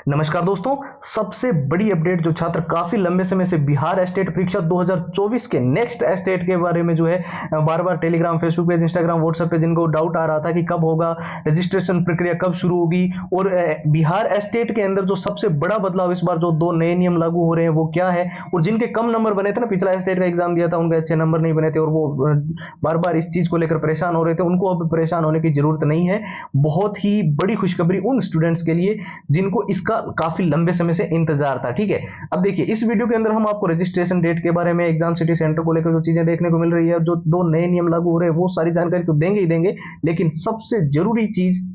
नमस्कार दोस्तों। सबसे बड़ी अपडेट जो छात्र काफी लंबे समय से बिहार स्टेट परीक्षा 2024 के नेक्स्ट स्टेट के बारे में जो है बार बार Telegram, Facebook page, Instagram, WhatsApp पे जिनको डाउट आ रहा था कि कब होगा रजिस्ट्रेशन, प्रक्रिया कब शुरू होगी, और बिहार स्टेट के अंदर जो सबसे बड़ा बदलाव इस बार जो दो नए नियम लागू हो रहे हैं वो क्या है, और जिनके कम नंबर बने थे ना, पिछला स्टेट का एग्जाम दिया था उनके अच्छे नंबर नहीं बने थे और वो बार बार इस चीज को लेकर परेशान हो रहे थे, उनको अब परेशान होने की जरूरत नहीं है। बहुत ही बड़ी खुशखबरी उन स्टूडेंट्स के लिए जिनको इसका काफी लंबे समय से इंतजार था। ठीक है, अब देखिए इस वीडियो के अंदर हम आपको रजिस्ट्रेशन डेट के बारे में, एग्जाम सिटी सेंटर को लेकर जो चीजें देखने को मिल रही है, जो दो नए नियम लागू हो रहे हैं, वो सारी जानकारी तो देंगे ही देंगे, लेकिन सबसे जरूरी चीज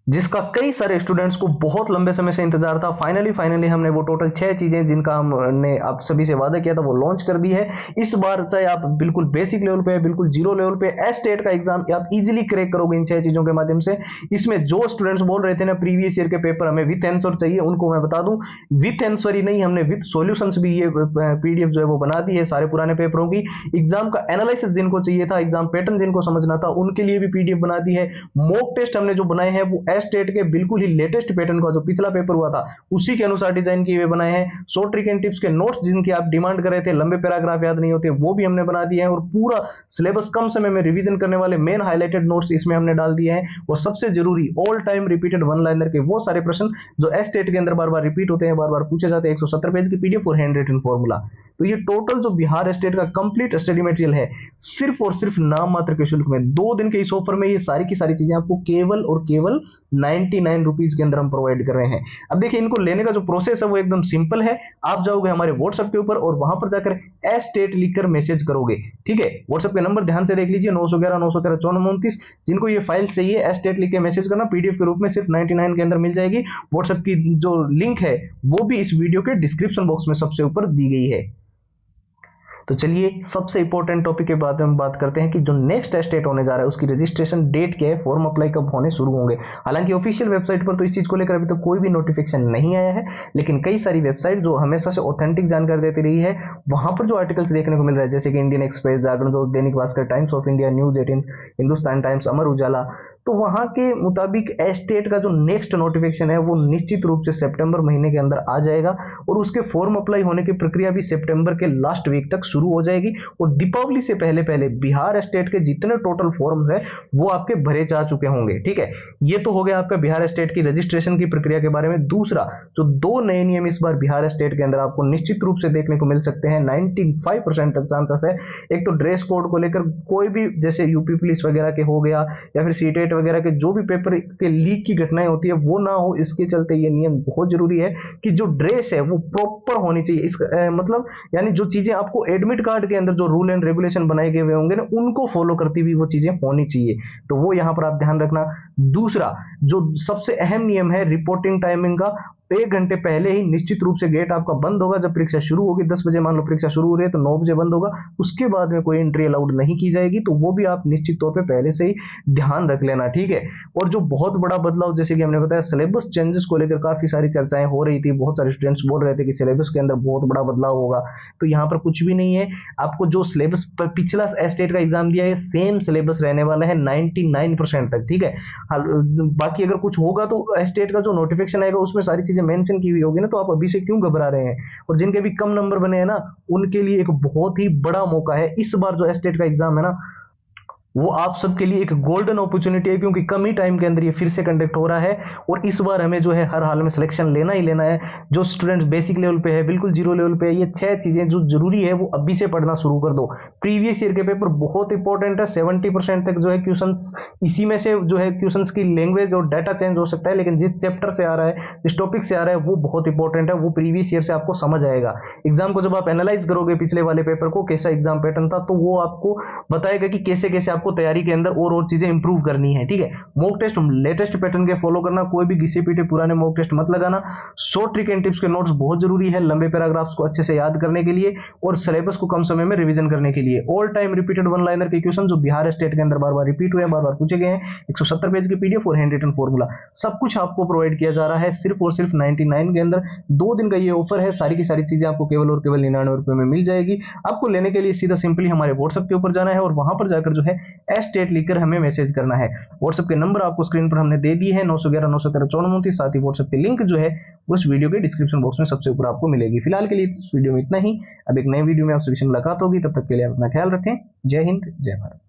जिसका कई सारे स्टूडेंट्स को बहुत लंबे समय से इंतजार था, फाइनली हमने वो टोटल 6 चीजें जिनका हमने आप सभी से वादा किया था वो लॉन्च कर दी है। इस बार चाहे आप बिल्कुल बेसिक लेवल पे, बिल्कुल जीरो लेवल पे स्टेट का एग्जाम आप इजीली क्रैक करोगे इन 6 चीजों के माध्यम से। इसमें जो स्टूडेंट्स बोल रहे थे ना प्रीवियस ईयर के पेपर हमें विथ आंसर चाहिए, उनको मैं बता दूं विथ आंसर ही नहीं, हमने विथ सॉल्यूशंस भी ये पीडीएफ जो है वो बना दी है सारे पुराने पेपरों की। एग्जाम का एनालिसिस जिनको चाहिए था, एग्जाम पैटर्न जिनको समझना था, उनके लिए भी पीडीएफ बना दी है। मॉक टेस्ट हमने जो बनाए हैं वो स्टेट के बिल्कुल ही लेटेस्ट पैटर्न का जो पिछला पेपर हुआ था उसी के अनुसार डिजाइन किए हुए बनाए हैं। शॉर्ट ट्रिक एंड टिप्स के नोट्स जिनकी आप डिमांड कर रहे थे, लंबे पैराग्राफ याद नहीं होते, वो भी हमने बना दिए हैं, और पूरा सिलेबस कम समय में रिवीजन करने वाले मेन हाईलाइटेड नोट्स इसमें हमने डाल दिए हैं। और सबसे जरूरी all time repeated one liner के वो सारे प्रश्न जो स्टेट के अंदर बार बार रिपीट होते हैं, बार बार पूछे जाते हैं, 170 पेज की पीडीएफ और हैंड रिटन फॉर्मूला। तो ये टोटल जो बिहार स्टेट का कंप्लीट स्टडी मटेरियल है, सिर्फ और सिर्फ नाम मात्र के शुल्क में 2 दिन के इस ऑफर में ये सारी की सारी चीजें आपको केवल और केवल 99 रुपीज के अंदर हम प्रोवाइड कर रहे हैं। अब देखिए इनको लेने का जो प्रोसेस है वो एकदम सिंपल है। आप जाओगे हमारे व्हाट्सएप के ऊपर और वहां पर जाकर स्टेट लिखकर मैसेज करोगे। ठीक है, व्हाट्सएप के नंबर ध्यान से देख लीजिए, 911 913 5429। जिनको ये फाइल चाहिए स्टेट लिख के मैसेज करना, पीडीएफ के रूप में सिर्फ 99 के अंदर मिल जाएगी। व्हाट्सएप की जो लिंक है वो भी इस वीडियो के डिस्क्रिप्शन बॉक्स में सबसे ऊपर दी गई है। तो चलिए सबसे इंपॉर्टेंट टॉपिक के बारे में बात करते हैं कि जो नेक्स्ट स्टेट होने जा रहा है उसकी रजिस्ट्रेशन डेट क्या है, फॉर्म अप्लाई कब होने शुरू होंगे। हालांकि ऑफिशियल वेबसाइट पर तो इस चीज को लेकर अभी तक कोई भी नोटिफिकेशन नहीं आया है, लेकिन कई सारी वेबसाइट जो हमेशा से ऑथेंटिक जानकारी देती रही है वहां पर जो आर्टिकल्स देखने को मिल रहा है, जैसे कि Indian Express, Jagran, Dainik Bhaskar, Times of India, News 18, Hindustan Times, Amar Ujala, तो वहां के मुताबिक स्टेट का जो नेक्स्ट नोटिफिकेशन है वो निश्चित रूप से सितंबर महीने के अंदर आ जाएगा, और उसके फॉर्म अप्लाई होने की प्रक्रिया भी सितंबर के लास्ट वीक तक शुरू हो जाएगी। और दीपावली से पहले पहले बिहार स्टेट के जितने टोटल फॉर्म्स है वो आपके भरे जा चुके होंगे। ठीक है, ये तो हो गया आपका बिहार स्टेट की रजिस्ट्रेशन की प्रक्रिया के बारे में। दूसरा, जो 2 नए नियम इस बार बिहार स्टेट के अंदर आपको निश्चित रूप से देखने को मिल सकते हैं, 95% तक चांसेस है। एक तो ड्रेस कोड को लेकर कोई भी, जैसे यूपी पुलिस वगैरह के हो गया या फिर सीटेट वगैरह के जो भी पेपर के लीक की घटनाएं होती है वो ना हो, इसके चलते ये नियम बहुत जरूरी है कि जो ड्रेस है वो प्रॉपर होनी चाहिए। इस मतलब यानी जो चीजें आपको एडमिट कार्ड के अंदर जो रूल एंड रेगुलेशन बनाए गए हुए होंगे ना, उनको फॉलो करती हुई वो चीजें होनी चाहिए, तो वो यहां पर आप ध्यान रखना। दूसरा, जो सबसे अहम नियम है रिपोर्टिंग टाइमिंग का, 1 घंटे पहले ही निश्चित रूप से गेट आपका बंद होगा। जब परीक्षा शुरू होगी 10 बजे, मान लो परीक्षा शुरू हो रही है तो 9 बजे बंद होगा, उसके बाद में कोई एंट्री अलाउड नहीं की जाएगी, तो वो भी आप निश्चित तौर पे पहले से ही ध्यान रख लेना। ठीक है, और जो बहुत बड़ा बदलाव, जैसे कि हमने बताया, सिलेबस चेंजेस को लेकर काफी सारी चर्चाएं हो रही थी, बहुत सारे स्टूडेंट्स बोल रहे थे कि सिलेबस के अंदर बहुत बड़ा बदलाव होगा, तो यहाँ पर कुछ भी नहीं है। आपको जो सिलेबस पिछला स्टेट का एग्जाम दिया है सेम सिलेबस रहने वाला है 99% तक। ठीक है, बाकी अगर कुछ होगा तो स्टेट का जो नोटिफिकेशन आएगा उसमें सारी चीजें मेंशन की हुई होगी ना, तो आप अभी से क्यों घबरा रहे हैं। और जिनके भी कम नंबर बने हैं ना, उनके लिए एक बहुत ही बड़ा मौका है। इस बार जो स्टेट का एग्जाम है ना, वो आप सबके लिए एक गोल्डन अपॉर्चुनिटी है, क्योंकि कम ही टाइम के अंदर ये फिर से कंडक्ट हो रहा है, और इस बार हमें जो है हर हाल में सिलेक्शन लेना ही लेना है। जो स्टूडेंट्स बेसिक लेवल पे है, बिल्कुल जीरो लेवल पे है, ये 6 चीजें जो जरूरी है वो अभी से पढ़ना शुरू कर दो। प्रीवियस ईयर के पेपर बहुत इंपॉर्टेंट है, 70% तक जो है क्वेश्चन इसी में से जो है क्वेश्चन की लैंग्वेज और डाटा चेंज हो सकता है, लेकिन जिस चैप्टर से आ रहा है, जिस टॉपिक से आ रहा है वो बहुत इंपॉर्टेंट है, वो प्रीवियस ईयर से आपको समझ आएगा। एग्जाम को जब आप एनालाइज करोगे पिछले वाले पेपर को, कैसा एग्जाम पैटर्न था, तो वो आपको बताएगा कि कैसे कैसे आपको तैयारी के अंदर और चीजें इंप्रूव करनी है। ठीक है, मॉक टेस्ट लेटेस्ट पैटर्न के फॉलो करना, कोई भी घिसे पीटे पुराने मॉक टेस्ट मत लगाना। शॉर्ट ट्रिक एंड टिप्स के नोट्स बहुत जरूरी है लंबे पैराग्राफ्स को अच्छे से याद करने के लिए और सिलेबस को कम समय में रिवीजन करने के लिए। All time repeated one liner के क्वेश्चन जो बिहार स्टेट के अंदर बार बार रिपीट हुए हैं, बार बार पूछे गए हैं, 170 पेज की पीडीएफ और हैंड रिटन फॉर्मूला, सब कुछ आपको प्रोवाइड किया जा रहा है सिर्फ और सिर्फ 99 के अंदर। 2 दिन का ये ऑफर है, सारी की सारी चीजें आपको केवल और केवल 99 रुपए में मिल जाएगी। आपको लेने के लिए सीधा सिंपली हमारे व्हाट्सएप के ऊपर जाना है और वहां पर जाकर जो है एस्टेट लिखकर हमें मैसेज करना है। व्हाट्सएप के नंबर आपको स्क्रीन पर हमने दे दिए है, 911 913 9429। साथ ही व्हाट्सएप के लिंक जो है उस वीडियो के डिस्क्रिप्शन बॉक्स में सबसे ऊपर आपको मिलेगी। फिलहाल के लिए इस वीडियो में इतना ही। अब एक नए वीडियो में आपसे मुलाकात होगी, तब तक के लिए आप अपना ख्याल रखें। जय हिंद, जय भारत।